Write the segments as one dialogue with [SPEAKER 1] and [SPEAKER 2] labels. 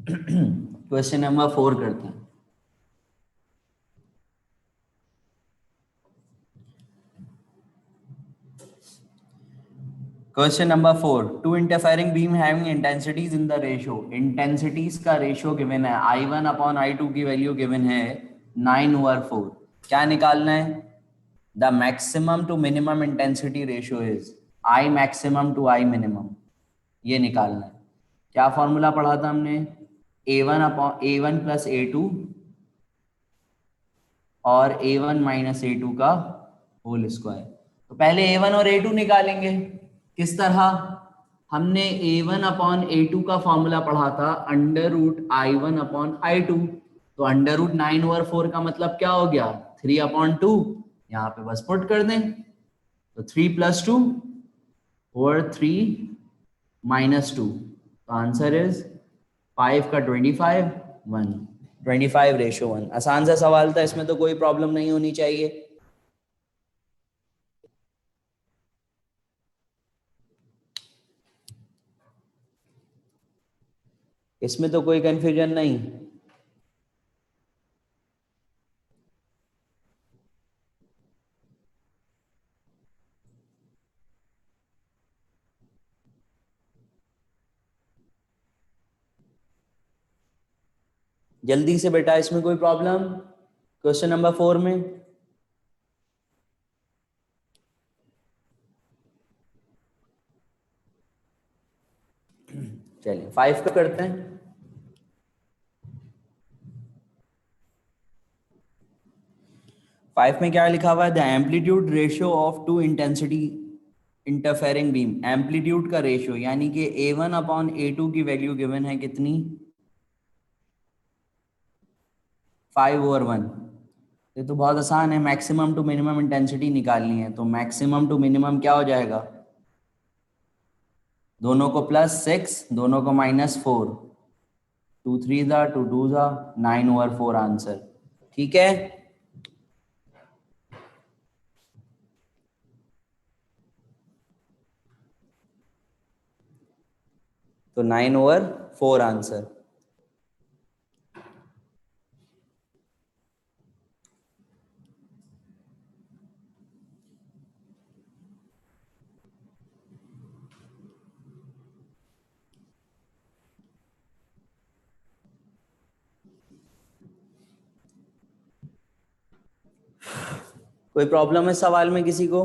[SPEAKER 1] Question number 4 करते हैं। Question number 4, two interfering beam having intensities in the ratio, intensities का ratio given है, I1 upon I2 की value given है 9/4। क्या निकालना है? The maximum to minimum intensity ratio is I maximum to I minimum, ये निकालना है। क्या फॉर्मूला पढ़ा था हमने? A1 प्लस A2 और A1 माइनस A2 का होल स्क्वायर। तो पहले A1 और A2 निकालेंगे। किस तरह? हमने A1 अपॉन A2 का फॉर्मूला पढ़ा था under root I1 upon I2। तो अंडर रूट 9/4 का मतलब क्या हो गया? 3/2। यहाँ पे बस पुट कर दें, तो 3 + 2 और 3 - 2, तो आंसर इज 5 का 25 1, 25:1। आसान सा सवाल था, इसमें तो कोई प्रॉब्लम नहीं होनी चाहिए। इसमें तो कोई कंफ्यूजन नहीं। जल्दी से बेटा, इसमें कोई प्रॉब्लम क्वेश्चन नंबर 4 में? चलिए 5 का करते हैं। 5 में क्या लिखा हुआ है? The amplitude ratio of two intensity interfering beam, amplitude का रेशियो यानी कि A1 अपॉन A2 की वैल्यू गिवन है कितनी? 5/1। ये तो बहुत आसान है, मैक्सिमम टू मिनिमम इंटेंसिटी निकालनी है। तो मैक्सिमम टू मिनिमम क्या हो जाएगा? दोनों को +6, दोनों को -4, 2 3 ज़ा 2 2 ज़ा 9/4 आंसर। ठीक है, तो 9/4 आंसर। कोई प्रॉब्लम है सवाल में किसी को?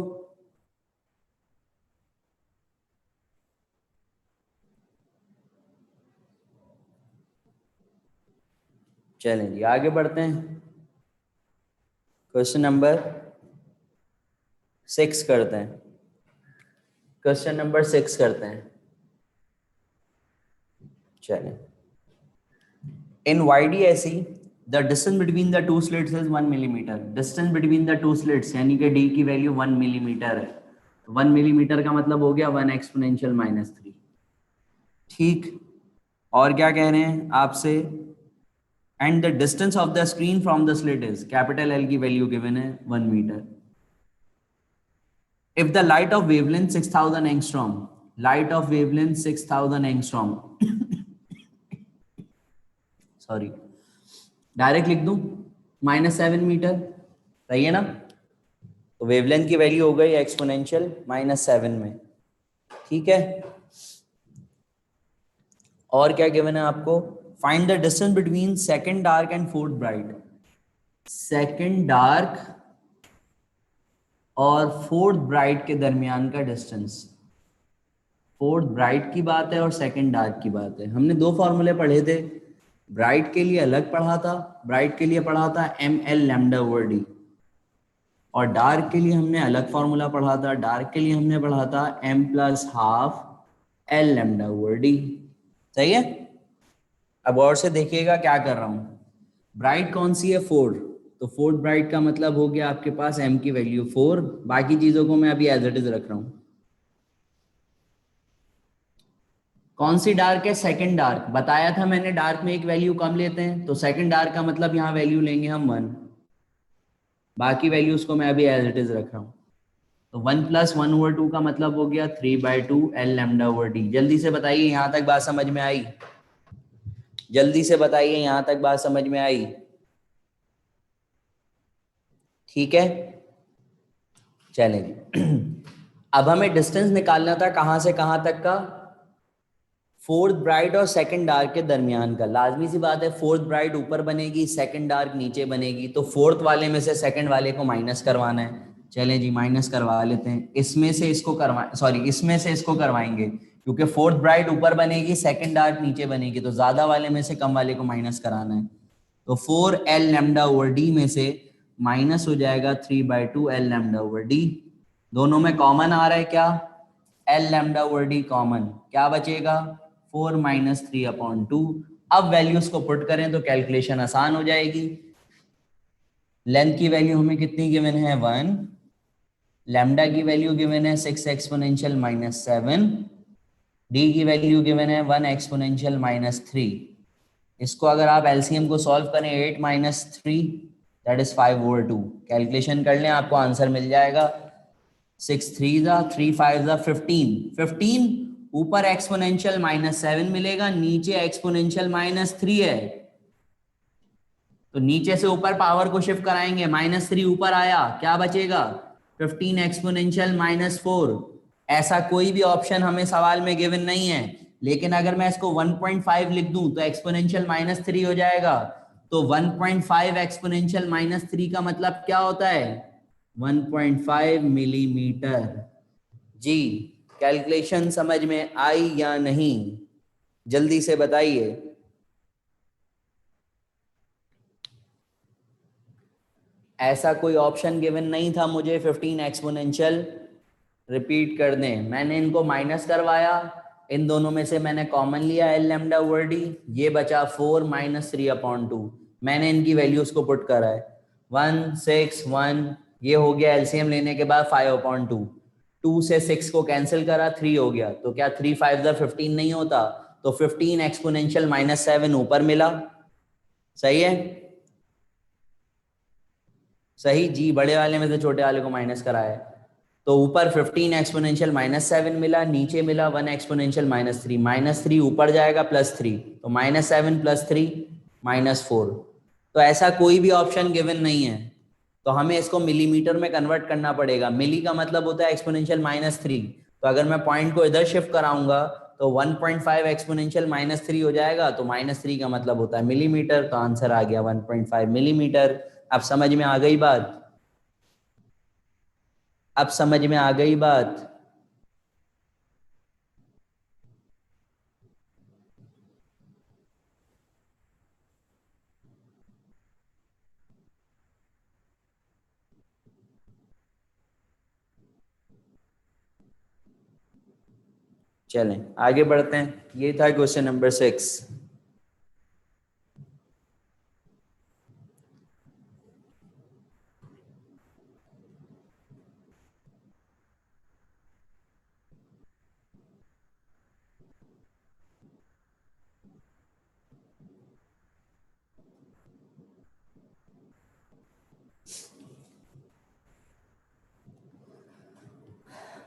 [SPEAKER 1] चलें जी, आगे बढ़ते हैं। क्वेश्चन नंबर 6 करते हैं। क्वेश्चन नंबर 6 करते हैं। चलें, इन YDSE the distance between the two slits is 1 millimetre. Distance between the two slits यानी कि D की वैल्यू 1 मिलीमीटर है। 1 मिलीमीटर का मतलब हो गया 1 एक्सपोनेंशियल -3। ठीक, और क्या कह रहे हैं आपसे? And the distance of the screen from the slit is, capital L की वैल्यू गिवन है 1 metre. If the light of wavelength 6000 angstrom, light of wavelength 6000 angstrom, sorry direct लिख दूं, -7 मीटर, सही है ना? तो वेवलेंथ की वैल्यू हो गई एक्सपोनेंशियल -7 में। ठीक है, और क्या गिवन है आपको? Find the distance between second dark and fourth bright. Second dark और फोर्थ ब्राइट के दरमियान का डिस्टेंस। फोर्थ ब्राइट की बात है और सेकंड डार्क की बात है। हमने दो फॉर्मूले पढ़े थे, ब्राइट के लिए अलग पढ़ा था, ब्राइट के लिए पढ़ा था ml λ/d, और डार्क के लिए हमने अलग फॉर्मूला पढ़ा था, डार्क के लिए हमने पढ़ा था m+12 l λ/d। सही है? अब और से देखिएगा क्या कर रहा हूं। ब्राइट कौन सी है? फोर्थ। तो फोर्थ ब्राइट का मतलब हो गया आपके पास m की वैल्यू 4। बाकी चीजों को मैं अभी एज इट इज रख रहा हूं। कौन सी डार्क है? Second dark. बताया था मैंने डार्क में एक वैल्यू कम लेते हैं, तो सेकंड डार्क का मतलब यहाँ वैल्यू लेंगे हम 1। बाकी वैल्यूज को मैं अभी एज इट इज रख रहा हूँ। तो 1 + 1/2 का मतलब हो गया 3/2 l λ/d। जल्दी से बताइए, यहाँ तक बात समझ में आई? जल्दी से बताइए, यहां तक बात समझ में आई? ठीक है, चलेंगे। अब हमें डिस्टेंस निकालना था कहां से कहां तक का, फोर्थ ब्राइट और सेकंड डार्क के दरमियान का। लाजमी सी बात है, फोर्थ ब्राइट ऊपर बनेगी, सेकंड डार्क नीचे बनेगी, तो फोर्थ वाले में से सेकंड वाले को माइनस करवाना है। चलें जी, माइनस करवा लेते हैं। इसमें से इसको करवा सॉरी इसमें से इसको करवाएंगे, क्योंकि फोर्थ ब्राइट ऊपर बनेगी, सेकंड डार्क नीचे बनेगी, तो ज्यादा वाले में से कम वाले को माइनस कराना है। तो 4l लैम्डा ओवर डी में से माइनस हो जाएगा 3/2 l लैम्डा ओवर डी। दोनों में कॉमन आ रहा है क्या, l lambda over D common, क्या बचेगा 4 माइनस 3/2। अब वैल्यूज को पुट करें तो कैलकुलेशन आसान हो जाएगी। लेंथ की वैल्यू हमें कितनी गिवन है 1, लैम्डा की वैल्यू गिवन है 6 एक्सपोनेंशियल माइनस 7, डी की वैल्यू गिवन है 1 एक्सपोनेंशियल माइनस 3। इसको अगर आप एलसीएम को सॉल्व करें 8 माइनस 3 दैट इज 5/2, कैलकुलेशन कर लें आपको आंसर मिल जाएगा। 6 3 जा 3 5 जा 15, 15 ऊपर एक्सपोनेंशियल माइनस 7 मिलेगा, नीचे एक्सपोनेंशियल माइनस 3 है, तो नीचे से ऊपर पावर को शिफ्ट कराएंगे, -3 ऊपर आया, क्या बचेगा 15 एक्सपोनेंशियल माइनस 4। ऐसा कोई भी ऑप्शन हमें सवाल में गिवन नहीं है, लेकिन अगर मैं इसको 1.5 लिख दूं तो एक्सपोनेंशियल -3 हो जाएगा। तो 1.5 एक्सपोनेंशियल -3 का मतलब क्या होता है 1.5 मिलीमीटर। जी, कैलकुलेशन समझ में आई या नहीं, जल्दी से बताइए। ऐसा कोई ऑप्शन गिवन नहीं था मुझे 15 एक्सपोनेंशियल। रिपीट कर दें, मैंने इनको माइनस करवाया, इन दोनों में से मैंने कॉमन लिया एल लैम्डा ओवर डी, ये बचा 4 माइनस 3/2। मैंने इनकी वैल्यूज को पुट करा है 1 6 1, ये हो गया एलसीएम लेने के बाद 5/2। 2 से 6 को कैंसिल करा 3 हो गया, तो क्या 3 5 15 नहीं होता, तो 15 एक्सपोनेंशियल -7 ऊपर मिला। सही है, सही जी, बड़े वाले में से छोटे वाले को माइनस कराया है, तो ऊपर 15 एक्सपोनेंशियल -7 मिला, नीचे मिला 1 एक्सपोनेंशियल -3, -3 ऊपर जाएगा +3, तो -7 +3 -4। तो ऐसा कोई भी ऑप्शन गिवन नहीं है, तो हमें इसको मिलीमीटर में कन्वर्ट करना पड़ेगा। मिली का मतलब होता है एक्सपोनेंशियल -3, तो अगर मैं पॉइंट को इधर शिफ्ट कराऊंगा तो 1.5 एक्सपोनेंशियल -3 हो जाएगा, तो -3 का मतलब होता है मिलीमीटर, तो आंसर आ गया 1.5 मिलीमीटर। अब समझ में आ गई बात, अब समझ में आ गई बात। चलें आगे बढ़ते हैं, ये था क्वेश्चन नंबर 6।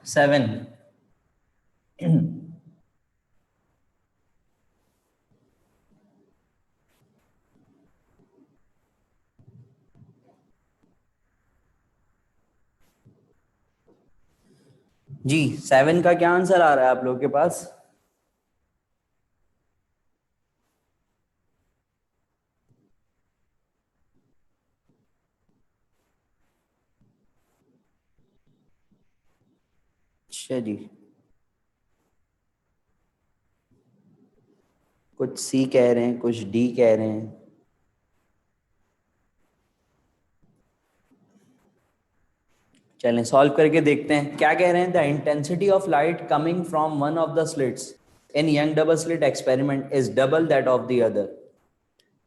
[SPEAKER 1] सेवन, जी 7 का क्या आंसर आ रहा है आप लोग के पास? अच्छा जी, कुछ सी कह रहे हैं, कुछ डी कह रहे हैं। चलें सॉल्व करके देखते हैं क्या कह रहे हैं। The intensity of light coming from one of the slits in young double slit experiment is double that of the other,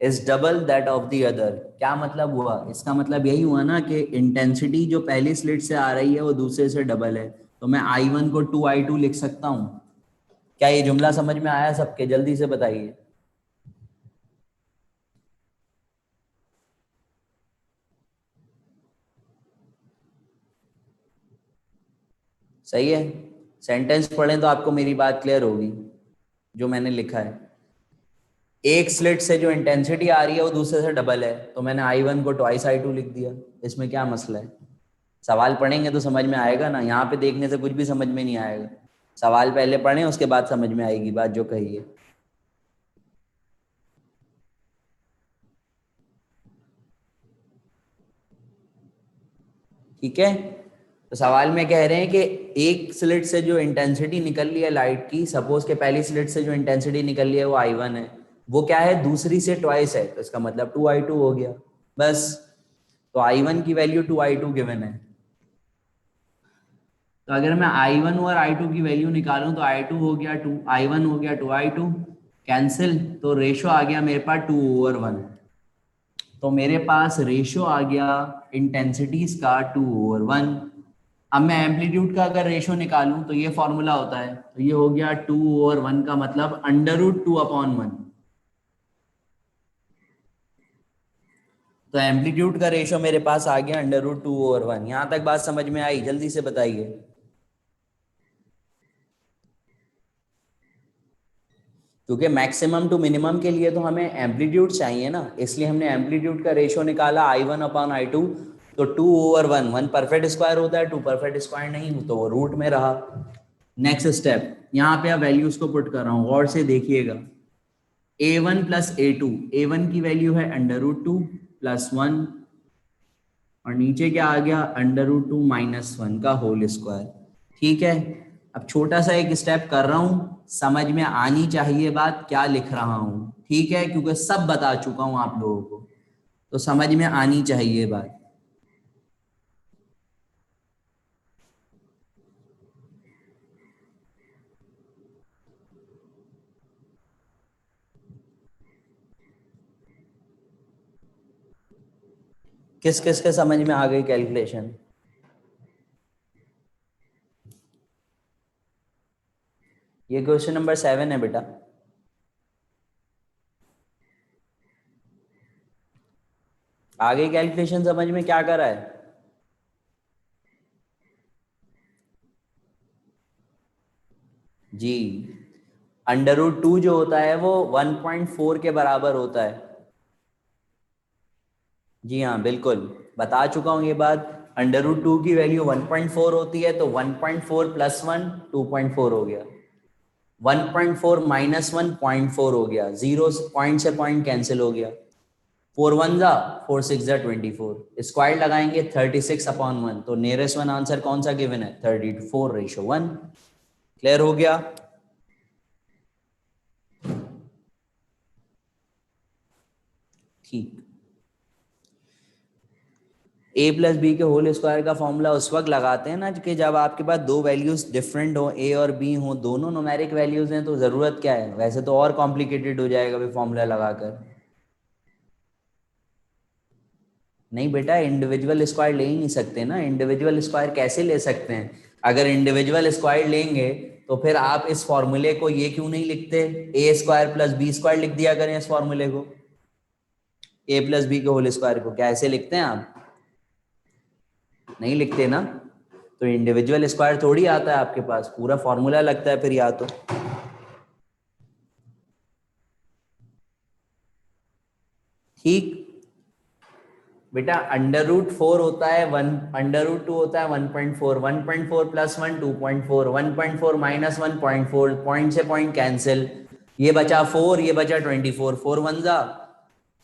[SPEAKER 1] is double that of the other. क्या मतलब हुआ, इसका मतलब यही हुआ ना कि इंटेंसिटी जो पहली स्लिट से आ रही है वो दूसरे से डबल है, तो मैं I1 को 2I2 लिख सकता हूँ। क्या ये जुमला समझ में आया सबके, जल्दी से बताइए। सही है, सेंटेंस पढ़ें तो आपको मेरी बात क्लियर होगी जो मैंने लिखा है। एक स्लिट से जो इंटेंसिटी आ रही है वो दूसरे से डबल है, तो मैंने I1 को ट्वाइस I2 लिख दिया। इसमें क्या मसला है? सवाल पढ़ेंगे तो समझ में आएगा ना, यहाँ पे देखने से कुछ भी समझ में नहीं आएगा। सवाल पहले पढ़ें, उसके बाद समझ में आएगी बात जो कही है। ठीक है, तो सवाल में कह रहे हैं कि एक स्लिट से जो इंटेंसिटी निकल रही है लाइट की, सपोज के पहली स्लिट से जो इंटेंसिटी निकल रही है वो I1 है, वो क्या है, दूसरी से ट्वाइस है, तो इसका मतलब 2I2 हो गया बस। तो I1 की वैल्यू 2I2 गिवन है। तो अगर मैं I1 और I2 की वैल्यू निकालूं तो I2 हो गया 2, I1 हो गया 2I2, कैंसिल, तो रेशो आ गया मेरे पास 2/1। तो मेरे पास रेशो आ गया इंटेंसिटीज का 2/1। अब मैं एम्पलीट्यूड का अगर रेशो निकालूं तो ये फॉर्मूला होता है, तो ये हो गया 2/1 का मतलब √2/1। तो एम्पलीट्यूड का रेशो मेरे पास आ गया √2/1। यहां तक बात समझ में आई? जल्दी से बताइए। क्योंकि मैक्सिमम टू मिनिमम के लिए तो हमें एम्पलीट्यूड चाहिए ना, इसलिए हमने एम्पलीट्यूड का रेशो निकाला I1/I2। तो 2/1, 1 परफेक्ट स्क्वायर होता है, 2 परफेक्ट स्क्वायर नहीं हो तो वो रूट में रहा। नेक्स्ट स्टेप, यहाँ पे अब वैल्यूज को पुट कर रहा हूँ, गौर से देखिएगा। A1 प्लस A2, A1 की वैल्यू है √2 + 1, और नीचे क्या आ गया, √2 - 1 का होल स्क्वायर। ठीक है, अब छोटा सा एक स्टेप कर रहा हूं, समझ में आनी चाहिए बात क्या लिख रहा हूं। ठीक है, क्योंकि सब बता चुका हूं आप लोगों को, तो समझ में आनी चाहिए बात। किस किस के समझ में आ गई कैलकुलेशन? ये क्वेश्चन नंबर 7 है बेटा। आगे कैलकुलेशन समझ में क्या करा है? जी, √2 जो होता है वो 1.4 के बराबर होता है। जी हाँ बिल्कुल, बता चुका हूँ ये बात। √2 की वैल्यू 1.4 होती है, तो 1.4 + 1 2.4 हो गया, 1.4 - 1 0.4 हो गया, जीरो पॉइंट से पॉइंट कैंसिल हो गया, 4 1 जा 4 6 जा 24, स्क्वायर लगाएंगे 36/1। तो नियरेस्ट वन आंसर कौन सा गिवन है? 34:1। क्लियर हो गया? ठीक। A+B के होल स्क्वायर का फॉर्मूला उस वक्त लगाते हैं ना कि जब आपके पास दो वैल्यूज डिफरेंट हो, A और B हो, दोनों न्यूमेरिक वैल्यूज हैं, तो ज़रूरत क्या है? वैसे तो और कॉम्प्लिकेटेड हो जाएगा भी फॉर्मूला लगाकर। नहीं बेटा, इंडिविजुअल स्क्वायर ले ही नहीं सकते ना। इंडिविजुअल स्क्वायर कैसे ले सकते हैं? अगर इंडिविजुअल स्क्वायर लेंगे तो फिर आप इस फॉर्मूले को ये क्यों नहीं लिखते, A² + B² लिख दिया करें इस फॉर्मूले को। A+B के होल स्क्वायर को क्या ऐसे लिखते हैं आप? नहीं लिखते ना। तो इंडिविजुअल स्क्वायर थोड़ी आता है आपके पास, पूरा फॉर्मूला लगता है फिर या तो। ठीक बेटा, √4 होता है 1, √2 होता है 1.4, 1.4 + 1 2.4, 1.4 - 1 1.4, पॉइंट से पॉइंट कैंसिल, ये बचा 4, ये बचा 24, 4 1 जा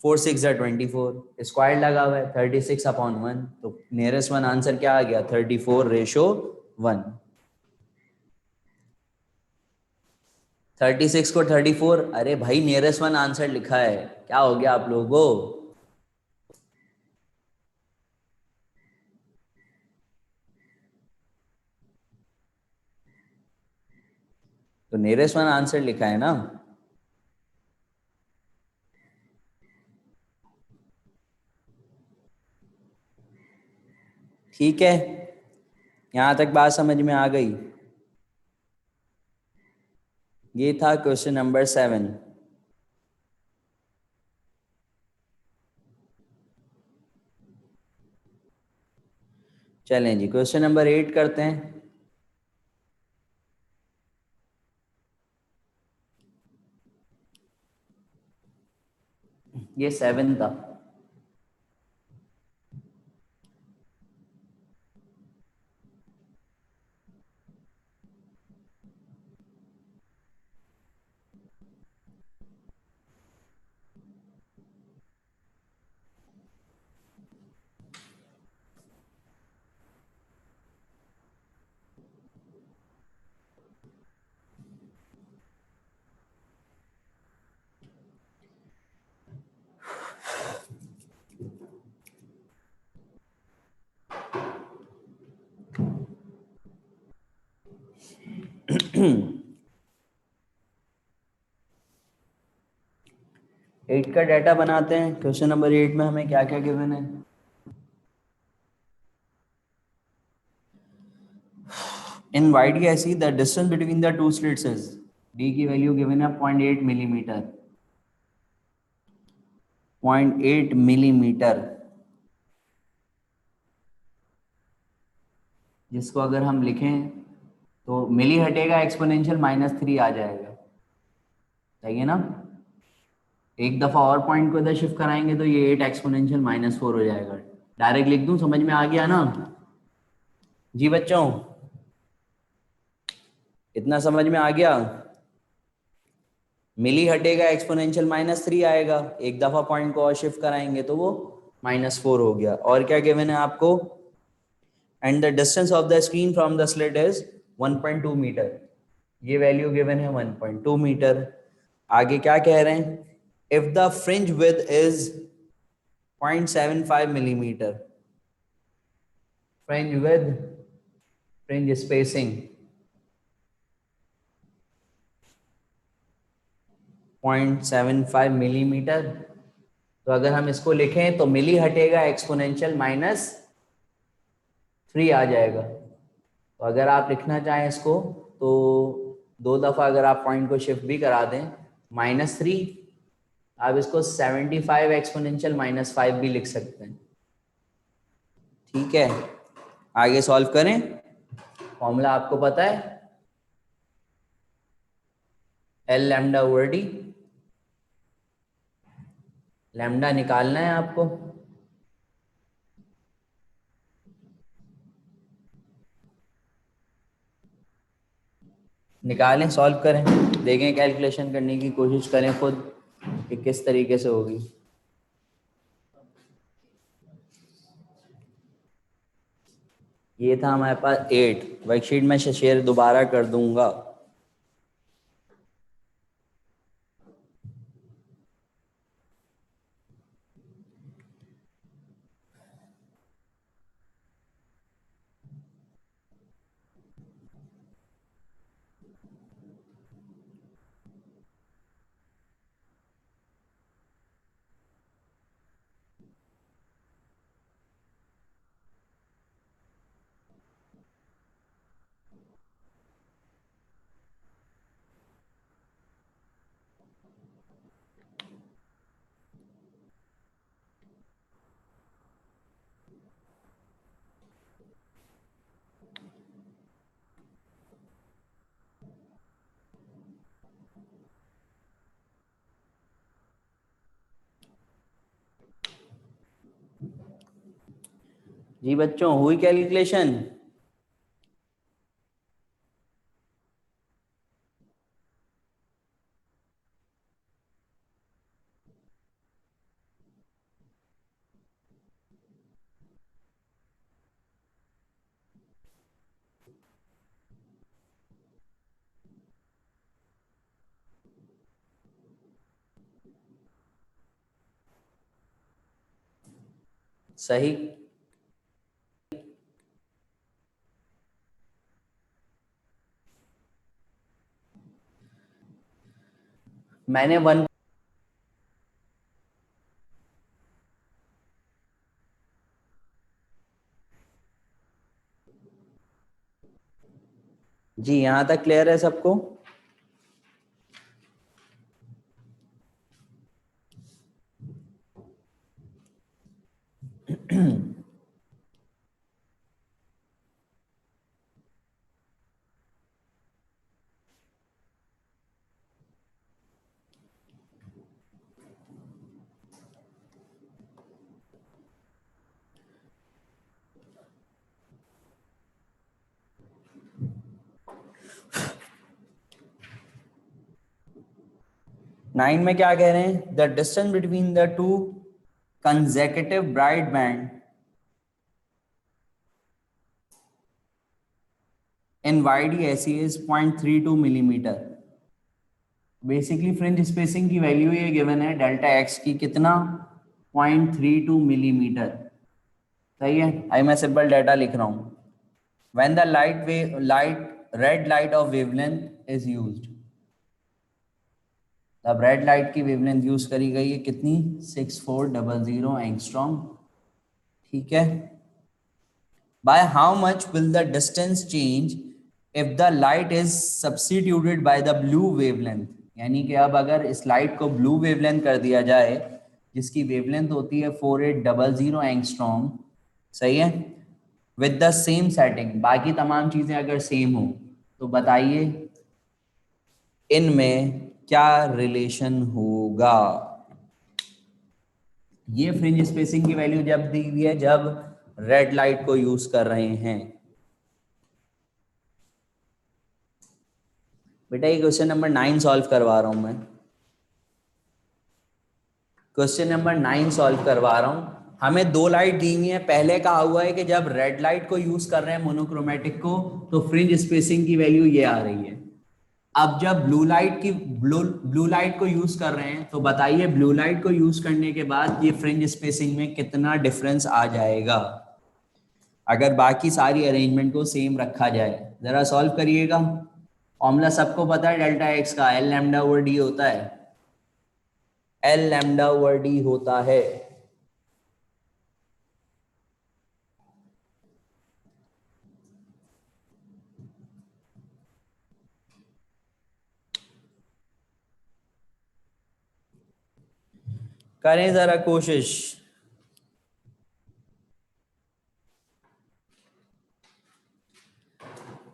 [SPEAKER 1] 4 6 जा 24, स्क्वायर लगा हुआ है 36/1। तो नियरेस्ट वन आंसर क्या आ गया? 34:1। 36 को 34, अरे भाई नियरेस्ट वन आंसर लिखा है, क्या हो गया आप लोगों को? तो नियरेस्ट वन आंसर लिखा है ना। ठीक है, यहां तक बात समझ में आ गई? ये था क्वेश्चन नंबर 7। चलें जी, क्वेश्चन नंबर 8 करते हैं। ये 7 था। एट का डाटा बनाते हैं। क्वेश्चन नंबर 8 में हमें क्या क्या गिवन है? इन वाइड गैसी the distance between the two slits is, D की वैल्यू गिवन है 0.8 मिलीमीटर। 0.8 मिलीमीटर, जिसको अगर हम लिखें तो मिली हटेगा, एक्सपोनेंशियल -3 आ जाएगा। सही है ना? एक दफा और पॉइंट को इधर शिफ्ट कराएंगे तो ये 8 एक्सपोनेंशियल -4 हो जाएगा। डायरेक्ट लिख दूं? समझ में आ गया ना जी बच्चों? इतना समझ में आ गया? मिली हटेगा, एक्सपोनेंशियल -3 आएगा, एक दफा पॉइंट को और शिफ्ट कराएंगे तो वो -4 हो गया। और क्या गिवन है आपको? And the distance of the screen from the slit is 1.2 metre. ये वैल्यू गिवन है 1.2 मीटर। आगे क्या कह रहे हैं? If the fringe width is 0.75 millimetre, fringe width, fringe spacing 0.75 millimetre. तो अगर हम इसको लिखें तो मिली हटेगा, एक्सपोनेंशियल -3 आ जाएगा। तो अगर आप लिखना चाहें इसको तो दो दफ़ा अगर आप पॉइंट को शिफ्ट भी करा दें, -3, आप इसको 75 एक्सपोनेंशियल -5 भी लिख सकते हैं। ठीक है, आगे सॉल्व करें। फॉर्मूला आपको पता है, L lambda over D. Lambda निकालना है आपको। निकालें, सॉल्व करें, देखें, कैलकुलेशन करने की कोशिश करें खुद कि किस तरीके से होगी। ये था हमारे पास 8। वर्कशीट में शेयर दोबारा कर दूंगा। जी बच्चों, हुई कैलकुलेशन? सही। मैंने वन, जी यहाँ तक क्लियर है सबको? 9 में क्या कह रहे हैं, the distance between the to consecutive bright band in YDSE is 0.32 millimetre. Basically fringe spacing की वैल्यू ये गिवन है डेल्टा एक्स की कितना, 0.32 मिलीमीटर। सही है, आई मैं सिंपल डाटा लिख रहा हूँ। When the red light of wavelength is used, अब रेड लाइट की वेवलेंथ यूज करी गई है कितनी, 6400 एंगस्ट्रॉम। ठीक है, by how much will the distance change if the light is substituted by the blue wavelength। यानी कि अब अगर इस लाइट को ब्लू वेवलेंथ कर दिया जाए जिसकी वेवलेंथ होती है 4800 एंगस्ट्रॉम, सही है, विद द सेम सेटिंग, बाकी तमाम चीजें अगर सेम हो तो बताइए इनमें क्या रिलेशन होगा। ये फ्रिंज स्पेसिंग की वैल्यू जब दी हुई है जब रेड लाइट को यूज कर रहे हैं। बेटा ये क्वेश्चन नंबर 9 सॉल्व करवा रहा हूं मैं, क्वेश्चन नंबर 9 सॉल्व करवा रहा हूं। हमें दो लाइट दी हुई है, पहले कहा हुआ है कि जब रेड लाइट को यूज कर रहे हैं मोनोक्रोमेटिक को तो फ्रिंज स्पेसिंग की वैल्यू ये आ रही है। अब जब ब्लू लाइट को यूज कर रहे हैं तो बताइए ब्लू लाइट को यूज करने के बाद ये फ्रिंज स्पेसिंग में कितना डिफरेंस आ जाएगा अगर बाकी सारी अरेंजमेंट को सेम रखा जाए। जरा सॉल्व करिएगा। फॉर्मूला सबको पता है डेल्टा एक्स का, एल लैम्डा ओवर डी होता है, एल लैम्डा ओवर डी होता है। करें जरा कोशिश।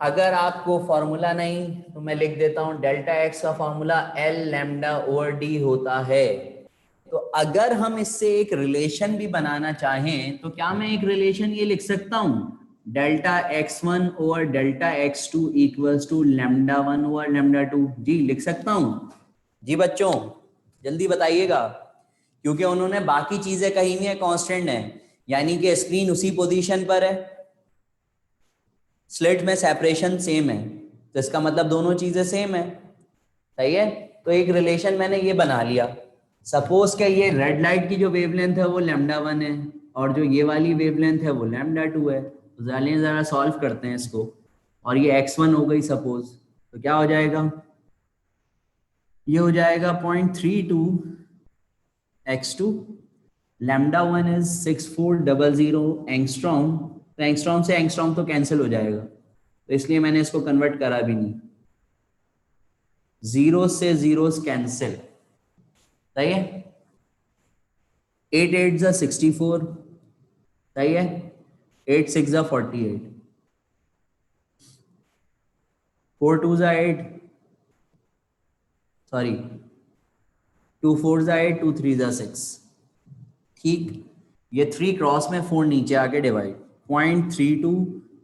[SPEAKER 1] अगर आपको फॉर्मूला नहीं तो मैं लिख देता हूं, डेल्टा एक्स का formula L lambda over D होता है। तो अगर हम इससे एक रिलेशन भी बनाना चाहें तो क्या मैं एक रिलेशन ये लिख सकता हूं, delta x1 over delta x2 equals to lambda 1 over lambda 2। जी लिख सकता हूं। जी बच्चों जल्दी बताइएगा, क्योंकि उन्होंने बाकी चीजें कही नहीं है कांस्टेंट है, यानी कि स्क्रीन उसी पोजीशन पर है, स्लिट में सेपरेशन सेम है, तो इसका मतलब दोनों चीजें सेम है। सही है, तो एक रिलेशन मैंने ये बना लिया। सपोज के ये रेड लाइट की जो वेवलेंथ है वो लैम्डा 1 है और जो ये वाली वेवलेंथ है वो लैम्डा 2 है। तो जरा सॉल्व करते हैं इसको, और ये x1 हो गई सपोज, तो क्या हो जाएगा, ये हो जाएगा 0.32 x2, लैम्डा 1 इज 6400 एंगस्ट्रॉम, तो एंगस्ट्रॉम से एंगस्ट्रॉम तो कैंसिल हो जाएगा, तो इसलिए मैंने इसको कन्वर्ट करा भी नहीं, जीरो से जीरोस कैंसिल। सही है, 8 8 जा 64, सही है, 8 6 जा 48, 4 2 जा 8, सॉरी 2 4 जा 8, 2 3 जा 6। ठीक, ये 3 क्रॉस में 4 नीचे आके divide, 0.32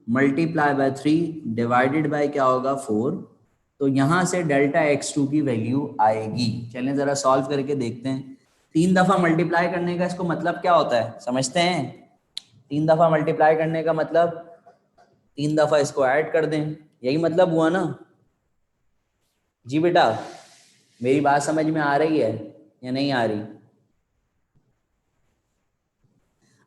[SPEAKER 1] multiply by 3 divided by क्या होगा 4, तो यहां से डेल्टा x2 की वैल्यू आएगी। चलें जरा सॉल्व करके देखते हैं। 3 दफा मल्टीप्लाई करने का इसको मतलब क्या होता है समझते हैं। 3 दफा मल्टीप्लाई करने का मतलब 3 दफा इसको ऐड कर दें, यही मतलब हुआ ना। जी बेटा मेरी बात समझ में आ रही है या नहीं आ रही?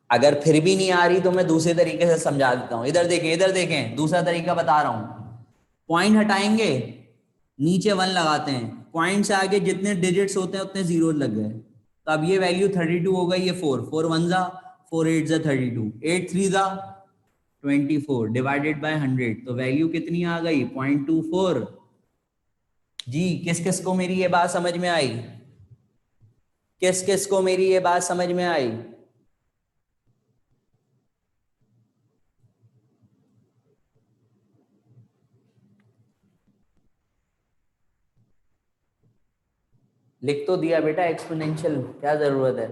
[SPEAKER 1] अगर फिर भी नहीं आ रही तो मैं दूसरे तरीके से समझा देता हूं। इधर देखें दूसरा तरीका बता रहा हूं। पॉइंट हटाएंगे, नीचे 1 लगाते हैं, पॉइंट से आगे जितने डिजिट्स होते हैं उतने जीरो लग गए, तो अब ये वैल्यू 32 हो गई। ये 4 4 1 जा 4 8 जा 32, 8 3 जा 24 डिवाइडेड बाय 100, तो वैल्यू कितनी आ गई 0.24। जी किस किस को मेरी ये बात समझ में आई? किस किस को मेरी ये बात समझ में आई? लिख तो दिया बेटा एक्सपोनेंशियल, क्या जरूरत है।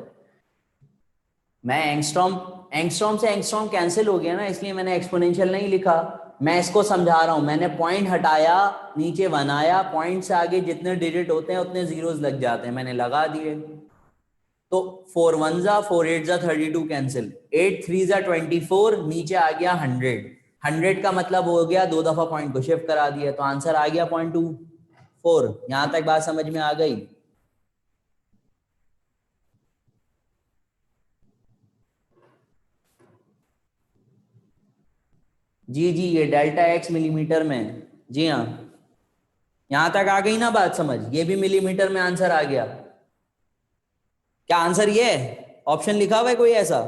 [SPEAKER 1] मैं एंगस्ट्रॉम से एंगस्ट्रॉम कैंसिल हो गया ना, इसलिए मैंने एक्सपोनेंशियल नहीं लिखा। मैं इसको समझा रहा हूं, मैंने पॉइंट हटाया, नीचे 1 आया, पॉइंट से आगे जितने डिजिट होते हैं उतने जीरोस लग जाते हैं, मैंने लगा दिए। तो 4 1 जा 4 8 जा 32 कैंसिल, 8 3 जा 24, नीचे आ गया 100। 100 का मतलब हो गया 2 दफा पॉइंट को शिफ्ट करा दिया, तो आंसर आ गया 0.24। यहां तक बात समझ में आ गई? जी जी, ये डेल्टा एक्स मिलीमीटर में है। जी हाँ, यहां तक आ गई ना बात समझ? ये भी मिलीमीटर में आंसर आ गया। क्या आंसर ये है? ऑप्शन लिखा हुआ है कोई ऐसा?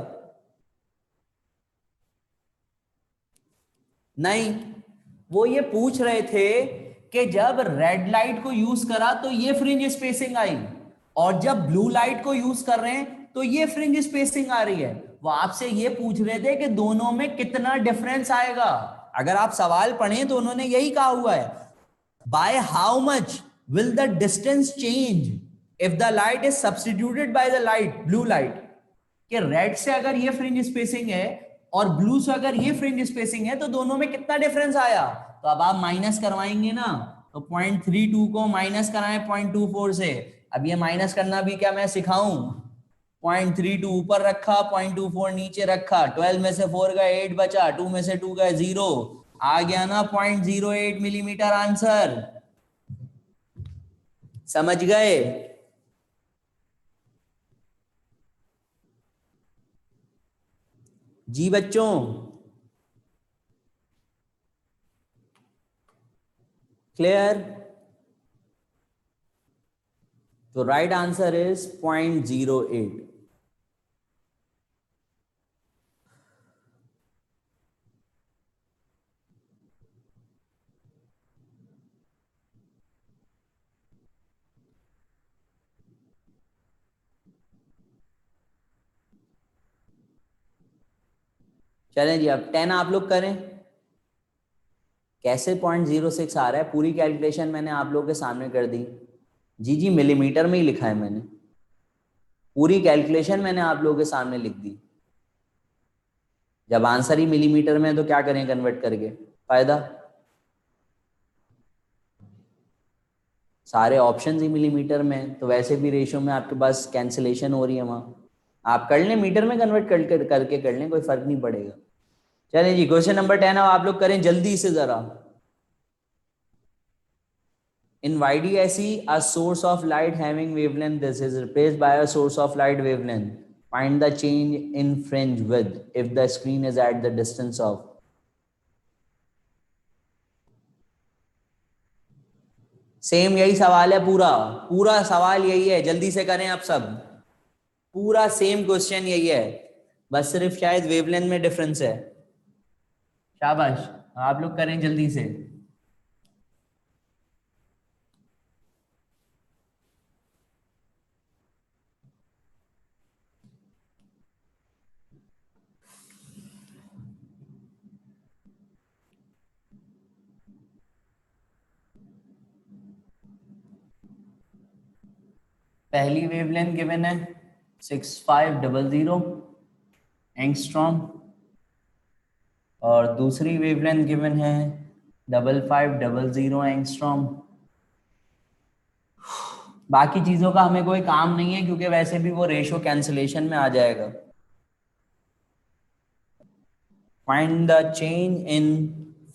[SPEAKER 1] नहीं, वो ये पूछ रहे थे कि जब रेड लाइट को यूज करा तो ये फ्रिंज स्पेसिंग आई, और जब ब्लू लाइट को यूज कर रहे हैं तो ये फ्रिंज स्पेसिंग आ रही है। वो आपसे ये पूछ रहे थे कि दोनों में कितना डिफरेंस आएगा। अगर आप सवाल पढ़ें तो उन्होंने यही कहा हुआ है, by how much will the distance change if the light is substituted by the light blue light? कि रेड से अगर ये फ्रिंज स्पेसिंग है और ब्लू से अगर ये फ्रिंज स्पेसिंग है तो दोनों में कितना डिफरेंस आया। तो अब आप माइनस करवाएंगे ना, तो 0.32 को माइनस कराएं 0.24 से। अब ये माइनस करना भी क्या मैं सिखाऊं? 0.32 ऊपर रखा, 0.24 नीचे रखा, 12 में से 4 गए 8 बचा, 2 में से 2 गए 0, आ गया ना 0.08 मिलीमीटर आंसर। समझ गए? जी बच्चों, क्लियर? तो राइट आंसर इज 0.08। चलें जी, अब 10 आप लोग करें। कैसे 0.06 आ रहा है? पूरी कैलकुलेशन मैंने आप लोगों के सामने कर दी। जी जी, मिलीमीटर में ही लिखा है मैंने, पूरी कैलकुलेशन मैंने आप लोगों के सामने लिख दी। जब आंसर ही मिलीमीटर में है तो क्या करें कन्वर्ट करके, फायदा? सारे ऑप्शन ही मिलीमीटर में हैं, तो वैसे भी रेशियो में आपके पास कैंसिलेशन हो रही है वहां। आप कर लें मीटर में कन्वर्ट करके कर लें, कोई फर्क नहीं पड़ेगा। चलें जी, क्वेश्चन नंबर 10 अब आप लोग करें जल्दी से जरा। In YDSE, a source of light having wavelength this is replaced by a source of light wavelength. Find the change in fringe width if the screen is at the distance of. Same यही सवाल है, पूरा पूरा सवाल यही है, जल्दी से करें आप सब। पूरा सेम क्वेश्चन यही है, बस सिर्फ शायद वेवलेंथ में डिफरेंस है। शाबाश, आप लोग करें जल्दी से। पहली वेवलेंथ गिवन है 6500 एंगस्ट्रॉम, और दूसरी वेवलेंथ गिवन है 5500 एंगस्ट्रॉम। बाकी चीजों का हमें कोई काम नहीं है क्योंकि वैसे भी वो रेशो कैंसिलेशन में आ जाएगा। Find the change in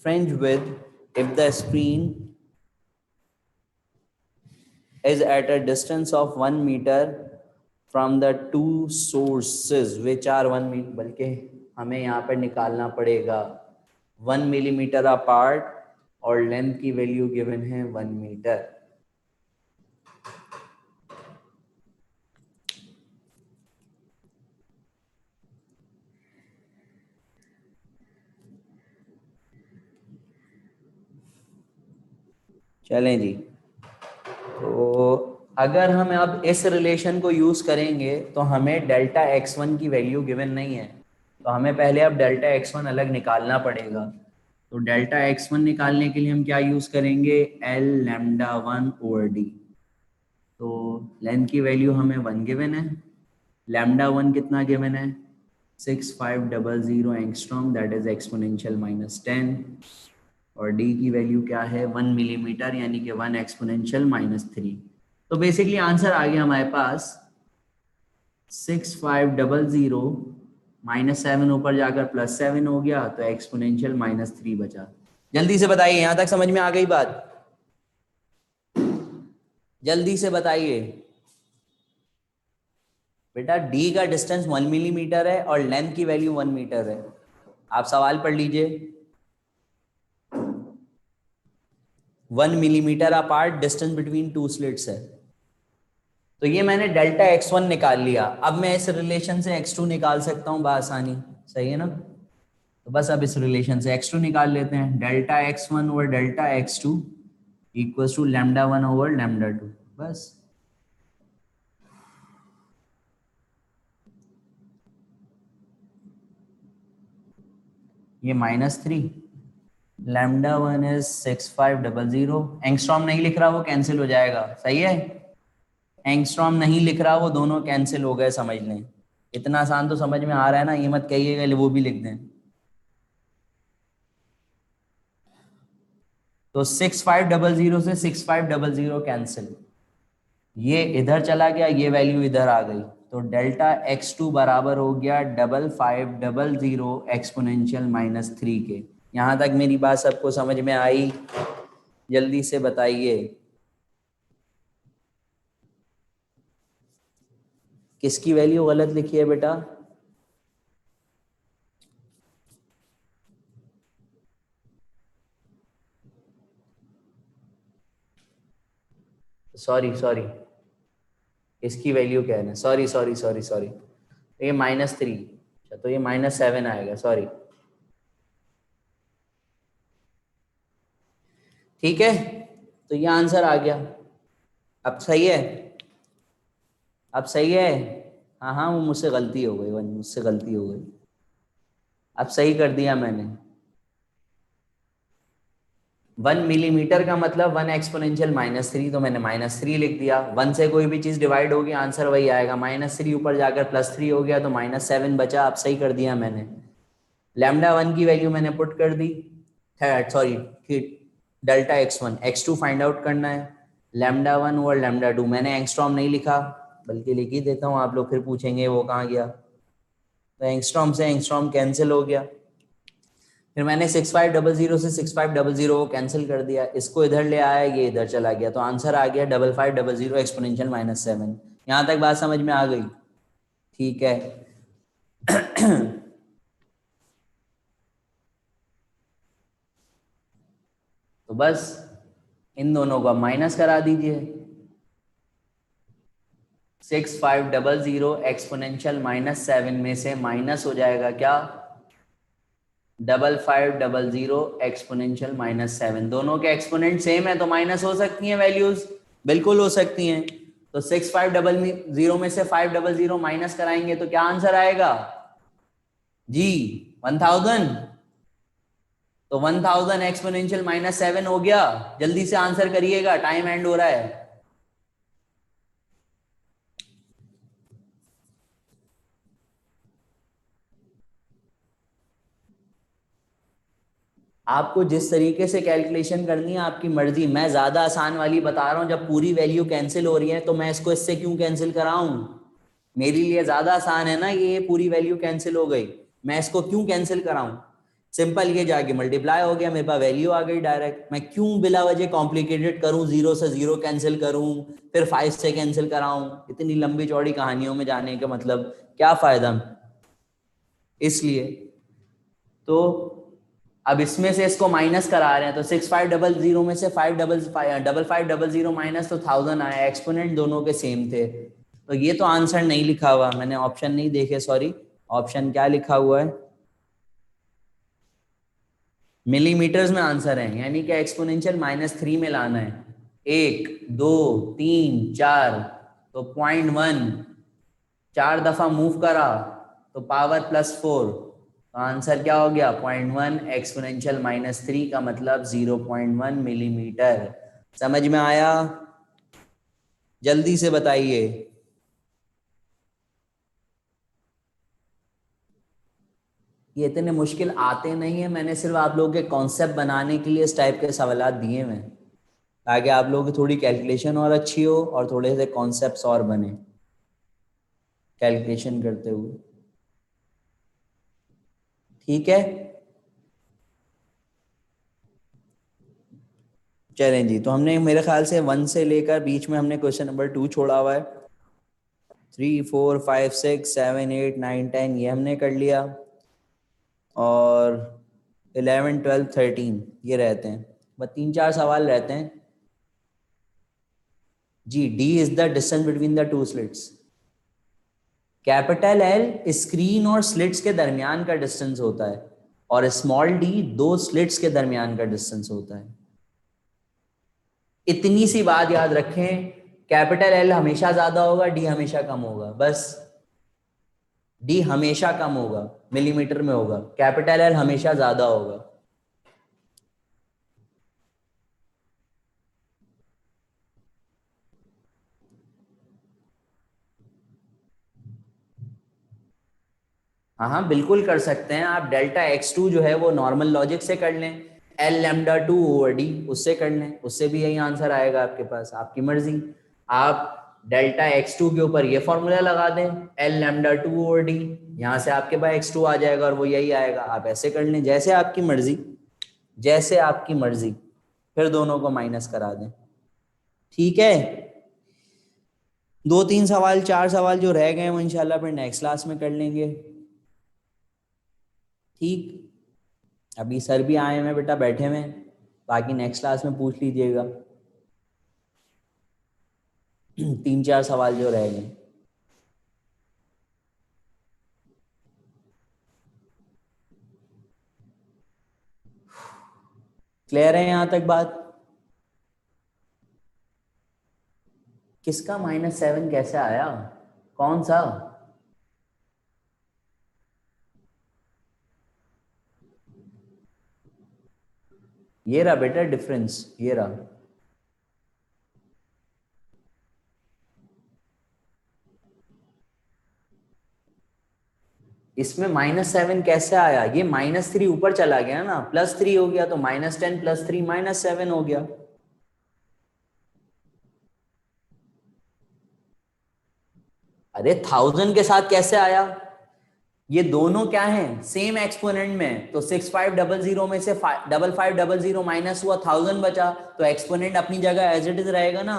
[SPEAKER 1] fringe width if the screen is at a distance of 1 meter from the two sources which are 1 meter, बल्कि हमें यहाँ पर निकालना पड़ेगा 1 मिलीमीटर अपार्ट, और लेंथ की वैल्यू गिवन है 1 मीटर। चलें जी, तो अगर हम अब इस रिलेशन को यूज करेंगे तो हमें डेल्टा x1 की वैल्यू गिवन नहीं है, तो हमें पहले अब डेल्टा x1 अलग निकालना पड़ेगा। तो डेल्टा x1 निकालने के लिए हम क्या यूज करेंगे? L lambda 1 over D. तो लेंथ की वैल्यू हमें 1 गिवन है, लैम्डा 1 कितना गिवन है? 6500 एंगस्ट्रॉम, दैट इज एक्सपोनेंशियल -10, और डी की वैल्यू क्या है 1 मिलीमीटर, यानी कि 1 एक्सपोनेंशियल -3। तो बेसिकली आंसर आ गया हमारे पास 6500 -7 ऊपर जाकर +7 हो गया, तो एक्सपोनेंशियल -3 बचा। जल्दी से बताइए, यहां तक समझ में आ गई बात? जल्दी से बताइए बेटा। डी का डिस्टेंस 1 मिलीमीटर है और लेंथ की वैल्यू 1 मीटर है। आप सवाल पढ़ लीजिए। 1 millimetre apart distance between two slits है। तो ये मैंने डेल्टा x1 निकाल लिया। अब मैं इस रिलेशन से x2 निकाल सकता हूँ बआसानी, सही है ना? तो बस अब इस रिलेशन से x2 निकाल लेते हैं। Delta x1 over delta x2 equals to λ1 over λ2। बस ये -3, λ1 इज 6500। एंगस्ट्रॉम नहीं लिख रहा, वो कैंसिल हो जाएगा, सही है? एंगस्ट्रॉम नहीं लिख रहा, वो दोनों कैंसिल हो गए, समझ लें। इतना आसान तो समझ में आ रहा है ना, ये मत कहिएगा वो भी लिख दें। तो 6500 से 6500 कैंसिल, ये इधर चला गया, ये वैल्यू इधर आ गई। तो डेल्टा x2 बराबर हो गया 5500 एक्सपोनेंशियल -3 के। यहां तक मेरी बात सबको समझ में आई? जल्दी से बताइए किसकी वैल्यू गलत लिखी है बेटा? सॉरी सॉरी, इसकी वैल्यू क्या है ना, सॉरी सॉरी सॉरी सॉरी, ये -3, तो ये -7 आएगा, सॉरी। ठीक है, तो ये आंसर आ गया। अब सही है? अब सही है? हाँ हाँ, वो मुझसे गलती हो गई, मुझसे गलती हो गई। अब सही कर दिया मैंने। 1 मिलीमीटर का मतलब 1 एक्सपोनेंशियल -3, तो मैंने -3 लिख दिया। 1 से कोई भी चीज डिवाइड होगी आंसर वही आएगा। -3 ऊपर जाकर +3 हो गया, तो -7 बचा। अब सही कर दिया मैंने। λ1 की वैल्यू मैंने पुट कर दी, sorry, delta x1, x2 find out करना है। λ1 और λ2, मैंने एंगस्ट्रॉम नहीं लिखा, बल्कि लिख ही देता हूँ, आप लोग फिर पूछेंगे वो कहाँ गया। तो एंगस्ट्रॉम से एंगस्ट्रॉम कैंसिल हो गया। फिर मैंने 6500 से 6500 को कैंसिल कर दिया, इसको इधर ले आया, ये इधर चला गया, तो आंसर आ गया 5500 एक्सपोनेंशियल -7। यहाँ तक बात समझ में आ गई? ठीक है। तो बस इन दोनों को माइनस करा दीजिए। 6500 एक्सपोनेंशियल -7 में से माइनस हो जाएगा क्या? 5500 एक्सपोनेंशियल -7। दोनों के एक्सपोनेंट सेम है तो माइनस हो सकती हैं वैल्यूज, बिल्कुल हो सकती हैं। तो 6500 में से 500 माइनस कराएंगे तो क्या आंसर आएगा जी? 1000। तो 1000 एक्सपोनेंशियल -7 हो गया। जल्दी से आंसर करिएगा, टाइम एंड हो रहा है। आपको जिस तरीके से कैलकुलेशन करनी है आपकी मर्जी, मैं ज्यादा आसान वाली बता रहा हूं। जब पूरी वैल्यू कैंसिल हो रही है तो मैं इसको इससे क्यों कैंसिल कराऊं? मेरे लिए ज्यादा आसान है ना, ये पूरी वैल्यू कैंसिल हो गई, मैं इसको क्यों कैंसिल कराऊं? सिंपल, ये जाके मल्टीप्लाई हो गया, मेरे पास वैल्यू आ गई डायरेक्ट। मैं क्यों बिला वजह कॉम्प्लिकेटेड करूं, 0 से 0 कैंसिल करूं, फिर 5 से कैंसिल कराऊं? इतनी लंबी चौड़ी कहानियों में जाने का मतलब क्या फायदा? इसलिए तो अब इसमें से इसको माइनस करा रहे हैं, तो 6500 में से 5500 माइनस, तो 1000 आया। एक्सपोनेंट दोनों के सेम थे, तो ये तो आंसर नहीं लिखा हुआ, मैंने ऑप्शन नहीं देखे, सॉरी। ऑप्शन क्या लिखा हुआ है? मिलीमीटर्स में आंसर है, यानी कि एक्सपोनेंशियल -3 में लाना है। 1 2 3 4, तो 0.1 4 दफा मूव करा तो पावर +4, तो आंसर क्या हो गया? 0.1 एक्सपोनेंशियल -3 का मतलब 0.1 मिलीमीटर। समझ में आया? जल्दी से बताइए। ये इतने मुश्किल आते नहीं है, मैंने सिर्फ आप लोगों के कॉन्सेप्ट बनाने के लिए इस टाइप के सवाल दिए हुए हैं, ताकि आप लोगों की थोड़ी कैलकुलेशन और अच्छी हो और थोड़े से कॉन्सेप्ट्स और बने कैलकुलेशन करते हुए। ठीक है, चलें जी। तो हमने मेरे ख्याल से 1 से लेकर बीच में हमने क्वेश्चन नंबर 2 छोड़ा हुआ है। 3 4 5 6 7 8 9 10 ये हमने कर लिया, और 11 12 13 ये रहते हैं, बस 3 4 सवाल रहते हैं जी। D is the distance between the two slits. Capital L screen और स्लिट्स के दरमियान का डिस्टेंस होता है, और स्मॉल डी दो स्लिट्स के दरमियान का डिस्टेंस होता है। इतनी सी बात याद रखें, कैपिटल एल हमेशा ज्यादा होगा, डी हमेशा कम होगा, बस। डी हमेशा कम होगा, मिलीमीटर में होगा, कैपिटल एल हमेशा ज्यादा होगा। हाँ हाँ बिल्कुल कर सकते हैं आप। डेल्टा x2 जो है वो नॉर्मल लॉजिक से कर लें, एल लैम्डा 2 ओवर डी उससे कर लें, उससे भी यही आंसर आएगा आपके पास, आपकी मर्जी। आप डेल्टा x2 के ऊपर ये फॉर्मूला लगा दें, एल लैम्डा 2 ओवर डी, यहाँ से आपके पास x2 आ जाएगा और वो यही आएगा। आप ऐसे कर लें, जैसे आपकी मर्जी, जैसे आपकी मर्जी, फिर दोनों को माइनस करा दें। ठीक है, 2 3 सवाल 4 सवाल जो रह गए वो इंशाल्लाह फिर नेक्स्ट क्लास में कर लेंगे। ठीक, अभी सर भी आए हैं बेटा, बैठे हुए, बाकी नेक्स्ट क्लास में पूछ लीजिएगा 3 4 सवाल जो रह गए। क्लियर है यहां तक बात? किसका -7 कैसे आया, कौन सा? ये रहा बेटा डिफरेंस, ये रहा। इसमें -7 कैसे आया? ये -3 ऊपर चला गया ना, +3 हो गया, तो -10 + 3 -7 हो गया। अरे 1000 के साथ कैसे आया? ये दोनों क्या हैं, सेम एक्सपोनेंट में, तो 6500 में से 5500 माइनस हुआ, 1000 बचा, तो एक्सपोनेंट अपनी जगह एज इट इज रहेगा ना।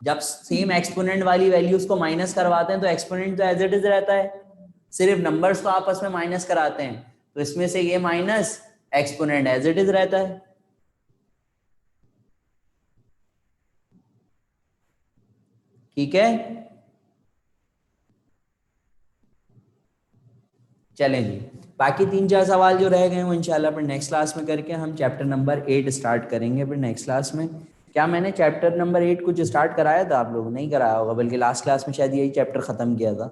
[SPEAKER 1] जब सेम एक्सपोनेंट वाली वैल्यूज को माइनस करवाते हैं तो एक्सपोनेंट तो एज इट इज रहता है, सिर्फ नंबर्स को आपस में माइनस कराते हैं, तो इसमें से ये minus, exponent as it is रहता है। ठीक है, चलें जी। बाकी 3 4 सवाल जो रह गए वो इंशाल्लाह फिर नेक्स्ट क्लास में करके हम चैप्टर नंबर 8 स्टार्ट करेंगे फिर नेक्स्ट क्लास में। क्या मैंने चैप्टर नंबर 8 कुछ स्टार्ट कराया था? आप लोगों ने नहीं कराया होगा, बल्कि लास्ट क्लास में शायद यही चैप्टर खत्म किया था।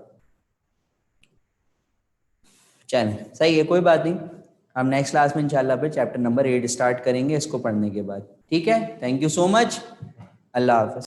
[SPEAKER 1] चलें सही है, कोई बात नहीं, हम नेक्स्ट क्लास में इंशाल्लाह फिर चैप्टर नंबर 8 स्टार्ट करेंगे इसको पढ़ने के बाद। ठीक है, थैंक यू सो मच, अल्लाह हाफ़िज़।